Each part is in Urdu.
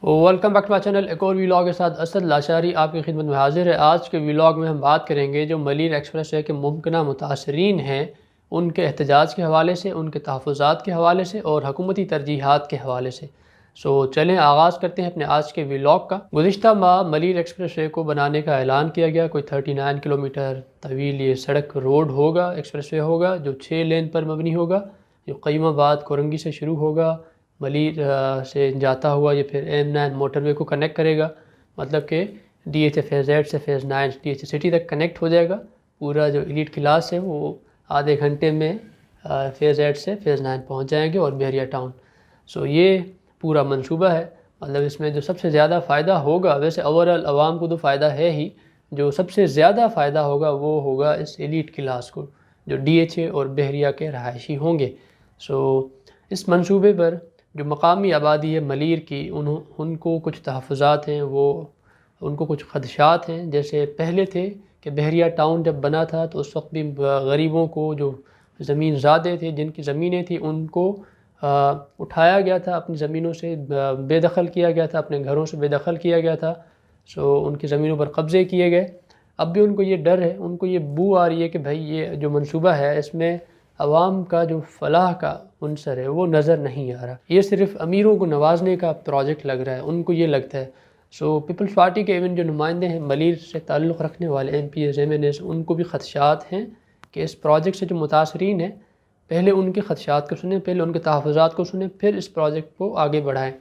Welcome back to my channel. ایک اور ویلاگ کے ساتھ اسد لاشاری آپ کی خدمت میں حاضر ہے۔ آج کے ویلاگ میں ہم بات کریں گے جو ملیر ایکسپریس وے کے ممکنہ متاثرین ہیں ان کے احتجاج کے حوالے سے، ان کے تحفظات کے حوالے سے اور حکومتی ترجیحات کے حوالے سے۔ چلیں آغاز کرتے ہیں اپنے آج کے ویلاگ کا۔ گزشتہ ماہ ملیر ایکسپریس وے کو بنانے کا اعلان کیا گیا۔ کوئی 39 کلومیٹر طویل یہ سڑک روڈ ہوگا، ایکسپریس وے ہوگا جو 6 لین پر مبنی ہوگا، جو قیم آباد کورنگی سے شروع ہوگا، ملیر سے جاتا ہوا یہ پھر M9 موٹر وے کو کنیکٹ کرے گا، مطلب کہ DHA فیز 8 سے فیز 9 DHA سٹی تک کنیکٹ ہو جائے گا۔ پورا جو ایلیٹ کلاس ہے وہ آدھے گھنٹے میں فیز 8 سے فیز 9 پہنچ جائیں گے اور بحریہ ٹاؤن۔ یہ پورا منصوبہ ہے۔ مطلب اس میں جو سب سے زیادہ فائدہ ہوگا، ویسے اوورال عوام کو تو فائدہ ہے ہی، جو سب سے زیادہ فائدہ ہوگا وہ ہوگا اس ایلیٹ کلاس کو، جو DHA اور بحریہ کے رہائشی ہوں گے۔ اس منصوبے پر جو مقامی آبادی ہے ملیر کی، ان کو کچھ تحفظات ہیں، ان کو کچھ خدشات ہیں۔ جیسے پہلے تھے کہ بحریہ ٹاؤن جب بنا تھا تو اس وقت بھی غریبوں کو، جو زمین زادے تھے، جن کی زمینیں تھیں، ان کو اٹھایا گیا تھا، اپنی زمینوں سے بے دخل کیا گیا تھا، اپنے گھروں سے بے دخل کیا گیا تھا۔ ان کی زمینوں پر قبضے کیے گئے۔ اب بھی ان کو یہ ڈر ہے، ان کو یہ بو آ رہی ہے کہ بھائی یہ جو منصوبہ ہے اس میں عوام کا جو فلاح کا عنصر ہے وہ نظر نہیں آ رہا، یہ صرف امیروں کو نوازنے کا پروجیکٹ لگ رہا ہے، ان کو یہ لگتا ہے۔ پیپلز پارٹی کے ایون جو نمائندے ہیں ملیر سے تعلق رکھنے والے MPs MNAs، ان کو بھی خدشات ہیں کہ اس پروجیکٹ سے جو متاثرین ہیں پہلے ان کے خدشات کو سنیں، پہلے ان کے تحفظات کو سنیں، پھر اس پروجیکٹ کو آگے بڑھائیں۔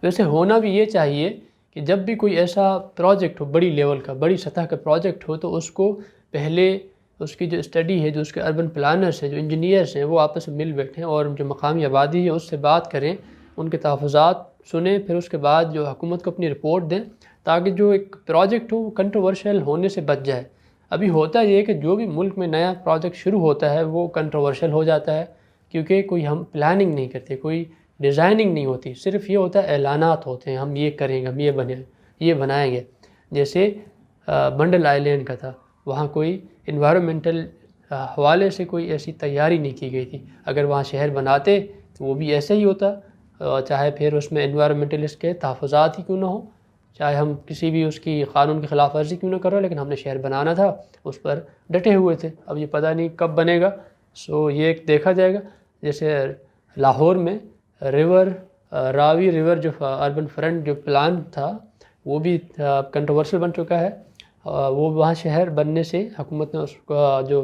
ویسے ہونا بھی یہ چاہیے کہ جب بھی کوئی ایسا پروجیکٹ ہو، بڑی لیول کا، بڑی سطح کا پروجیکٹ ہو، تو اس کو پہلے اس کی جو اسٹڈی ہے، جو اس کے اربن پلانرز ہیں، جو انجینئرز ہیں، وہ آپس میں مل بیٹھیں اور جو مقامی آبادی ہے اس سے بات کریں، ان کے تحفظات سنیں، پھر اس کے بعد جو حکومت کو اپنی رپورٹ دیں، تاکہ جو ایک پروجیکٹ ہو وہ کنٹروورشل ہونے سے بچ جائے۔ ابھی ہوتا یہ ہے کہ جو بھی ملک میں نیا پروجیکٹ شروع ہوتا ہے وہ کنٹروورشل ہو جاتا ہے، کیونکہ کوئی ہم پلاننگ نہیں کرتے، کوئی ڈیزائننگ نہیں ہوتی، صرف یہ ہوتا ہے اعلانات ہوتے ہیں، ہم یہ کریں گے، ہم یہ بنائیں گے۔ جیسے بنڈل آئلینڈ کا تھا، وہاں کوئی انوائرمنٹل حوالے سے کوئی ایسی تیاری نہیں کی گئی تھی۔ اگر وہاں شہر بناتے تو وہ بھی ایسے ہی ہوتا، چاہے پھر اس میں انوائرمنٹلسٹ کے تحفظات ہی کیوں نہ ہوں، چاہے ہم کسی بھی اس کی قانون کی خلاف ورزی کیوں نہ کرو، لیکن ہم نے شہر بنانا تھا، اس پر ڈٹے ہوئے تھے۔ اب یہ پتہ نہیں کب بنے گا، یہ ایک دیکھا جائے گا۔ جیسے لاہور میں راوی ریور جو اربن فرنٹ جو پلان تھا وہ بھی کنٹروورشل بن چکا ہے۔ وہ وہاں شہر بننے سے حکومت نے اس کا جو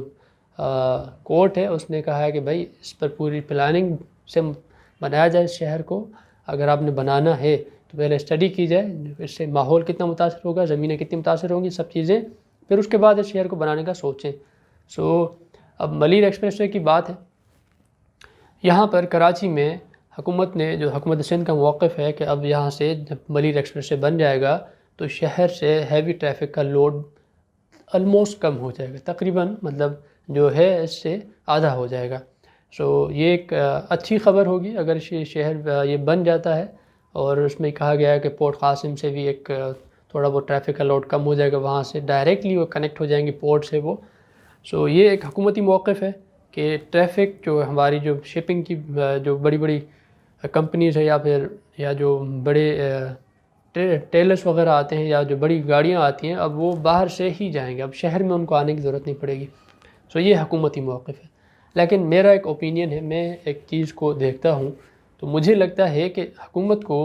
کورٹ ہے اس نے کہا ہے کہ بھائی اس پر پوری پلاننگ سے بنایا جائے اس شہر کو۔ اگر آپ نے بنانا ہے تو پہلے اسٹڈی کی جائے، اس سے ماحول کتنا متاثر ہوگا، زمینیں کتنی متاثر ہوں گی، سب چیزیں، پھر اس کے بعد اس شہر کو بنانے کا سوچیں۔ اب ملیر ایکسپریس وے کی بات ہے۔ یہاں پر کراچی میں حکومت نے، جو حکومت سندھ کا موقف ہے کہ اب یہاں سے جب ملیر ایکسپریس وے بن جائے گا تو شہر سے ہیوی ٹریفک کا لوڈ آلموسٹ کم ہو جائے گا، تقریباً مطلب جو ہے اس سے آدھا ہو جائے گا۔ یہ ایک اچھی خبر ہوگی اگر شہر یہ بن جاتا ہے، اور اس میں کہا گیا ہے کہ پورٹ قاسم سے بھی ایک تھوڑا بہت ٹریفک کا لوڈ کم ہو جائے گا، وہاں سے ڈائریکٹلی وہ کنیکٹ ہو جائیں گے پورٹ سے وہ۔ یہ ایک حکومتی موقف ہے کہ ٹریفک جو ہماری جو شپنگ کی جو بڑی بڑی کمپنیز ہے، یا جو بڑے ٹیلرس وغیرہ آتے ہیں، یا جو بڑی گاڑیاں آتی ہیں، اب وہ باہر سے ہی جائیں گے، اب شہر میں ان کو آنے کی ضرورت نہیں پڑے گی۔ یہ حکومتی موقف ہے۔ لیکن میرا ایک اوپینین ہے، میں ایک چیز کو دیکھتا ہوں تو مجھے لگتا ہے کہ حکومت کو،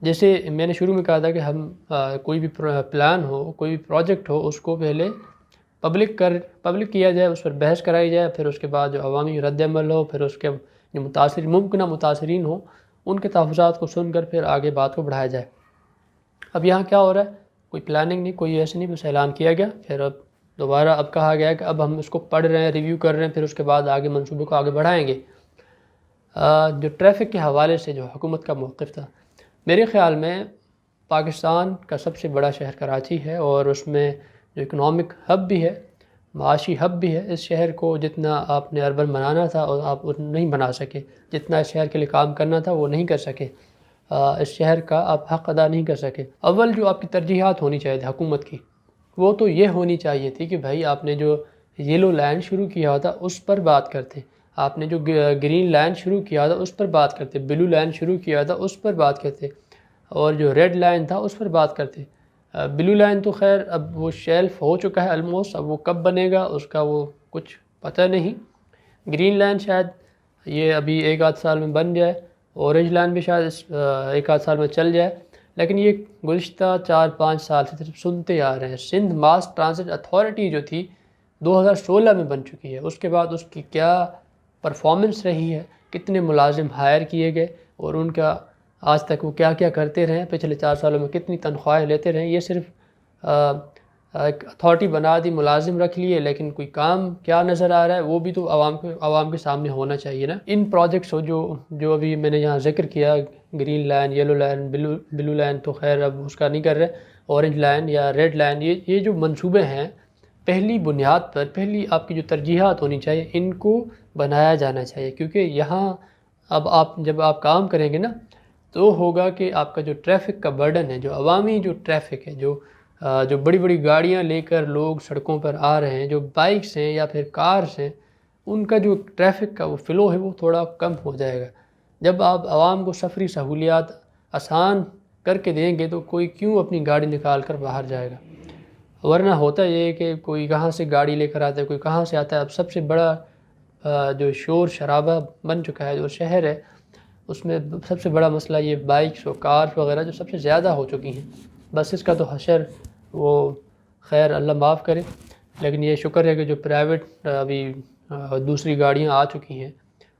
جیسے میں نے شروع میں کہا تھا کہ ہم کوئی بھی پلان ہو، کوئی بھی پروجیکٹ ہو، اس کو پہلے پبلک کیا جائے، اس پر بحث کرائی جائے، پھر اس کے بعد جو عوامی رد عمل ہو، پھر اس کے جو ممکنہ متاثرین ہوں ان کے تحفظات کو سن کر پھر آگے بات کو بڑھایا جائے۔ اب یہاں کیا ہو رہا ہے، کوئی پلاننگ نہیں، کوئی ایسے نہیں، بس اعلان کیا گیا، پھر اب دوبارہ اب کہا گیا کہ اب ہم اس کو پڑھ رہے ہیں، ریویو کر رہے ہیں، پھر اس کے بعد آگے منصوبے کو آگے بڑھائیں گے۔ جو ٹریفک کے حوالے سے جو حکومت کا موقف تھا، میرے خیال میں پاکستان کا سب سے بڑا شہر کراچی ہے، اور اس میں جو اکنامک ہب بھی ہے، معاشی ہب بھی ہے۔ اس شہر کو جتنا آپ نے اربن بنانا تھا اور آپ نہیں بنا سکے، جتنا اس شہر کے لیے کام کرنا تھا وہ نہیں کر سکے، اس شہر کا آپ حق ادا نہیں کر سکے۔ اول جو آپ کی ترجیحات ہونی چاہیے تھی حکومت کی، وہ تو یہ ہونی چاہیے تھی کہ بھائی آپ نے جو یلو لائن شروع کیا تھا اس پر بات کرتے، آپ نے جو گرین لائن شروع کیا تھا اس پر بات کرتے، بلو لائن شروع کیا تھا اس پر بات کرتے، اور جو ریڈ لائن تھا اس پر بات کرتے. بلو لائن تو خیر اب وہ شیلف ہو چکا ہے آلموسٹ، اب وہ کب بنے گا اس کا وہ کچھ پتہ نہیں. گرین لائن شاید یہ ابھی 1 آدھ سال میں بن جائے، اورنج لائن بھی شاید 1 آدھ سال میں چل جائے. لیکن یہ گزشتہ 4-5 سال سے صرف سنتے آ رہے ہیں. سندھ ماس ٹرانزٹ اتھارٹی جو تھی 2016 میں بن چکی ہے، اس کے بعد اس کی کیا پرفارمنس رہی ہے، کتنے ملازم ہائر کیے گئے اور ان کا آج تک وہ کیا کیا کرتے رہے، پچھلے 4 سالوں میں کتنی تنخواہیں لیتے رہے. یہ صرف ایک اتھارٹی بنا دی، ملازم رکھ لیے، لیکن کوئی کام کیا نظر آ رہا ہے وہ بھی تو عوام کے سامنے ہونا چاہیے نا. ان پروجیکٹس جو ابھی میں نے یہاں ذکر کیا، green line, yellow line, blue line تو خیر اب اس کا نہیں کر رہے، اورنج لائن یا ریڈ لائن، یہ جو منصوبے ہیں پہلی بنیاد پر، پہلی آپ کی جو ترجیحات ہونی چاہیے ان کو بنایا جانا چاہیے. کیونکہ یہاں اب جب آپ کام کریں گے نا تو ہوگا کہ آپ کا جو ٹریفک کا برڈن ہے، جو عوامی جو ٹریفک ہے، جو بڑی بڑی گاڑیاں لے کر لوگ سڑکوں پر آ رہے ہیں، جو بائکس ہیں یا پھر کارز ہیں، ان کا جو ٹریفک کا وہ فلو ہے وہ تھوڑا کم ہو جائے گا. جب آپ عوام کو سفری سہولیات آسان کر کے دیں گے تو کوئی کیوں اپنی گاڑی نکال کر باہر جائے گا. ورنہ ہوتا یہ ہے کہ کوئی کہاں سے گاڑی لے کر آتا ہے، کوئی کہاں سے آتا ہے. اب سب سے بڑا جو شور شرابہ بن چکا ہے جو شہر ہے، اس میں سب سے بڑا مسئلہ یہ بائکس اور کارز وغیرہ جو سب سے زیادہ ہو چکی ہیں. بس اس کا تو حشر وہ خیر اللہ معاف کرے. لیکن یہ شکر ہے کہ جو پرائیویٹ ابھی دوسری گاڑیاں آ چکی ہیں،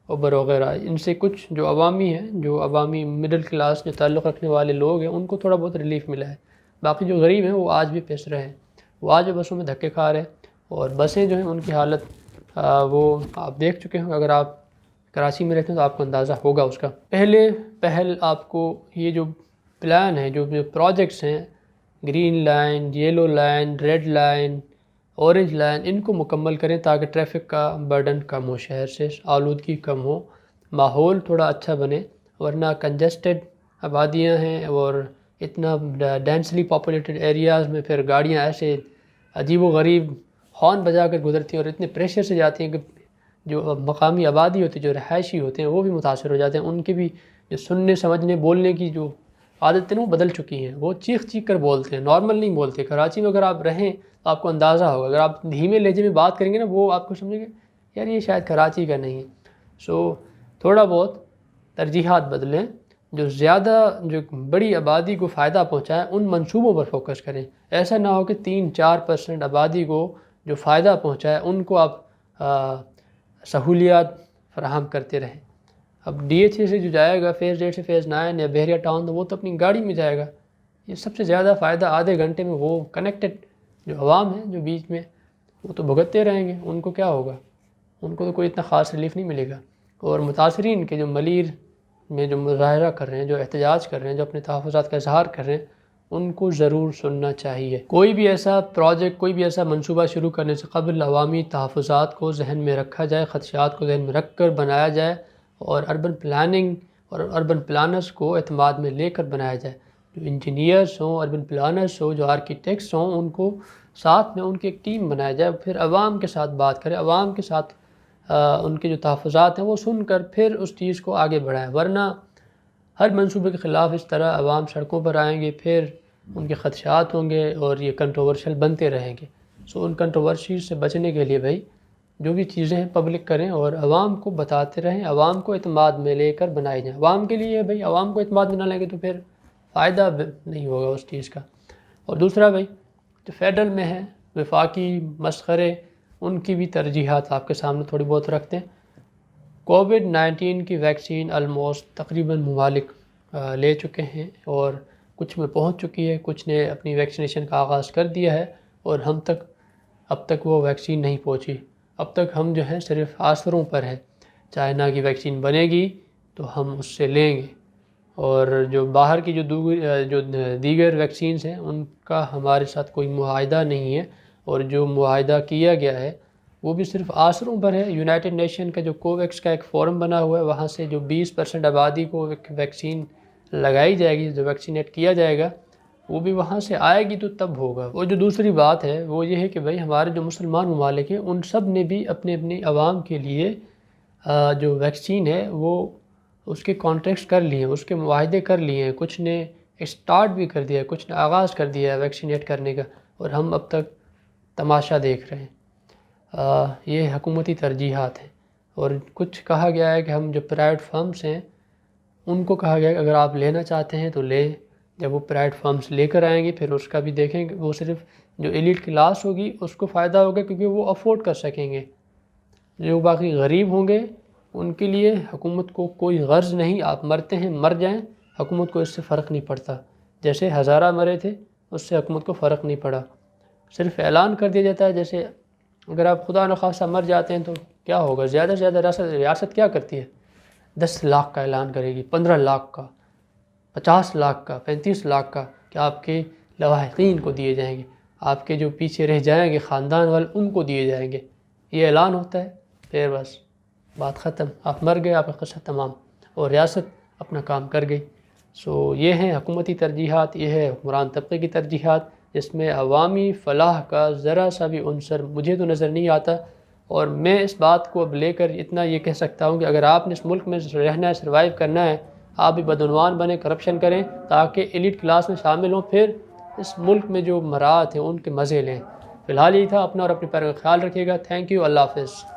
اوبر وغیرہ، ان سے کچھ جو عوامی ہیں، جو عوامی مڈل کلاس جو تعلق رکھنے والے لوگ ہیں، ان کو تھوڑا بہت ریلیف ملا ہے. باقی جو غریب ہیں وہ آج بھی پس رہے ہیں، وہ آج بھی بسوں میں دھکے کھا رہے ہیں. اور بسیں جو ہیں ان کی حالت وہ آپ دیکھ چکے ہیں، اگر آپ کراچی میں رہتے ہیں تو آپ کو اندازہ ہوگا اس کا. پہل آپ کو یہ جو پلان ہے، جو پروجیکٹس ہیں، green line, yellow line, red line, orange line, ان کو مکمل کریں تاکہ ٹریفک کا برڈن کم ہو، شہر سے آلودگی کم ہو، ماحول تھوڑا اچھا بنے. ورنہ کنجسٹڈ آبادیاں ہیں اور اتنا ڈینسلی پاپولیٹڈ ایریاز میں پھر گاڑیاں ایسے عجیب و غریب ہارن بجا کر گزرتی ہیں اور اتنے پریشر سے جاتی ہیں کہ جو مقامی آبادی ہوتی ہے، جو رہائشی ہوتے ہیں، وہ بھی متاثر ہو جاتے ہیں. ان کی بھی جو سننے سمجھنے بولنے کی جو عادتیں وہ بدل چکی ہیں، وہ چیخ چیخ کر بولتے ہیں، نارمل نہیں بولتے. کراچی میں اگر آپ رہیں تو آپ کو اندازہ ہوگا، اگر آپ دھیمے لہجے میں بات کریں گے نا وہ آپ کو سمجھیں گے یار یہ شاید کراچی کا نہیں ہے. تھوڑا بہت ترجیحات بدلیں، جو زیادہ جو بڑی آبادی کو فائدہ پہنچائیں ان منصوبوں پر فوکس کریں. ایسا نہ ہو کہ 3-4% آبادی کو جو فائدہ پہنچائے ان کو آپ سہولیات فراہم کرتے رہیں. اب ڈی ایچ اے سے جو جائے گا فیز 8 سے فیز 9 یا بحریہ ٹاؤن، تو وہ تو اپنی گاڑی میں جائے گا. یہ سب سے زیادہ فائدہ آدھے گھنٹے میں وہ کنیکٹڈ جو عوام ہیں جو بیچ میں وہ تو بھگتتے رہیں گے، ان کو کیا ہوگا، ان کو تو کوئی اتنا خاص ریلیف نہیں ملے گا. اور متاثرین کے جو ملیر میں جو مظاہرہ کر رہے ہیں، جو احتجاج کر رہے ہیں، جو اپنے تحفظات کا اظہار کر رہے ہیں، ان کو ضرور سننا چاہیے. کوئی بھی ایسا پروجیکٹ، کوئی بھی ایسا منصوبہ شروع کرنے سے قبل عوامی تحفظات کو ذہن میں رکھا جائے، خدشات کو ذہن میں رکھ کر بنایا جائے اور اربن پلاننگ اور اربن پلانرز کو اعتماد میں لے کر بنایا جائے. جو انجینئرز ہوں، اربن پلانرز ہوں، جو آرکیٹیکٹس ہوں، ان کو ساتھ میں ان کی ایک ٹیم بنایا جائے. پھر عوام کے ساتھ بات کرے، عوام کے ساتھ ان کے جو تحفظات ہیں وہ سن کر پھر اس چیز کو آگے بڑھائیں. ورنہ ہر منصوبے کے خلاف اس طرح عوام سڑکوں پر آئیں گے، پھر ان کے خدشات ہوں گے اور یہ کنٹروورشل بنتے رہیں گے. ان کنٹروورسیز سے بچنے کے لیے بھائی جو بھی چیزیں ہیں پبلک کریں اور عوام کو بتاتے رہیں، عوام کو اعتماد میں لے کر بنائے جائیں. عوام کے لیے بھائی، عوام کو اعتماد میں نہ لیں گے تو پھر فائدہ نہیں ہوگا اس چیز کا. اور دوسرا بھائی جو فیڈرل میں ہے، وفاقی مسخرے، ان کی بھی ترجیحات آپ کے سامنے تھوڑی بہت رکھتے ہیں. کووڈ-19 کی ویکسین آلموسٹ تقریباً ممالک لے چکے ہیں اور کچھ میں پہنچ چکی ہے، کچھ نے اپنی ویکسینیشن کا آغاز کر دیا ہے اور اب تک وہ ویکسین نہیں پہنچی. اب تک ہم جو ہیں صرف آثروں پر ہیں. چائنا کی ویکسین بنے گی تو ہم اس سے لیں گے، اور جو باہر کی جو دیگر ویکسینز ہیں ان کا ہمارے ساتھ کوئی معاہدہ نہیں ہے، اور جو معاہدہ کیا گیا ہے وہ بھی صرف آثروں پر ہے. یونائٹڈ نیشن کا جو کوویکس کا ایک فورم بنا ہوا ہے، وہاں سے جو 20% آبادی کو ویکسین لگائی جائے گی، جو ویکسینیٹ کیا جائے گا، وہ بھی وہاں سے آئے گی تو تب ہوگا. وہ جو دوسری بات ہے وہ یہ ہے کہ بھائی ہمارے جو مسلمان ممالک ہیں ان سب نے بھی اپنے عوام کے لیے جو ویکسین ہے وہ اس کے کانٹریکٹس کر لیے ہیں، اس کے معاہدے کر لیے ہیں. کچھ نے اسٹارٹ بھی کر دیا ہے، کچھ نے آغاز کر دیا ہے ویکسینیٹ کرنے کا، اور ہم اب تک تماشا دیکھ رہے ہیں۔ یہ حکومتی ترجیحات ہیں، اور کچھ کہا گیا ہے کہ ہم جو پرائیویٹ فرمز ہیں ان کو کہا گیا ہے کہ اگر آپ لینا چاہتے ہیں تو لیں، جب وہ پرائیویٹ فرمز لے کر آئیں گے پھر اس کا بھی دیکھیں گے، وہ صرف جو ایلیٹ کلاس ہوگی اس کو فائدہ ہوگا کیونکہ وہ افورڈ کر سکیں گے، جو باقی غریب ہوں گے ان کے لیے حکومت کو کوئی غرض نہیں، آپ مرتے ہیں مر جائیں، حکومت کو اس سے فرق نہیں پڑتا، جیسے ہزارہ مرے تھے اس سے حکومت کو فرق نہیں پڑا، صرف اعلان کر دیا جاتا ہے۔ جیسے اگر آپ خدا نخواستہ مر جاتے ہیں تو کیا ہوگا، زیادہ سے زیادہ ریاست کیا کرتی ہے، 10 لاکھ کا اعلان کرے گی، 15 لاکھ کا، 50 لاکھ کا، 35 لاکھ کا، کہ آپ کے لواحقین کو دیے جائیں گے، آپ کے جو پیچھے رہ جائیں گے خاندان والے ان کو دیے جائیں گے، یہ اعلان ہوتا ہے، پھر بس بات ختم، آپ مر گئے، آپ کا قصہ تمام، اور ریاست اپنا کام کر گئی۔ یہ ہیں حکومتی ترجیحات، یہ ہے حکمران طبقے کی ترجیحات، جس میں عوامی فلاح کا ذرا سا بھی عنصر مجھے تو نظر نہیں آتا، اور میں اس بات کو اب لے کر اتنا یہ کہہ سکتا ہوں کہ اگر آپ نے اس ملک میں رہنا ہے، سروائیو کرنا ہے، آپ بھی بدعنوان بنیں، کرپشن کریں تاکہ ایلیٹ کلاس میں شامل ہوں، پھر اس ملک میں جو مرات ہیں ان کے مزے لیں۔ فی الحال یہی تھا، اپنا اور اپنے پیاروں کا خیال رکھیے گا، تھینک یو، اللہ حافظ۔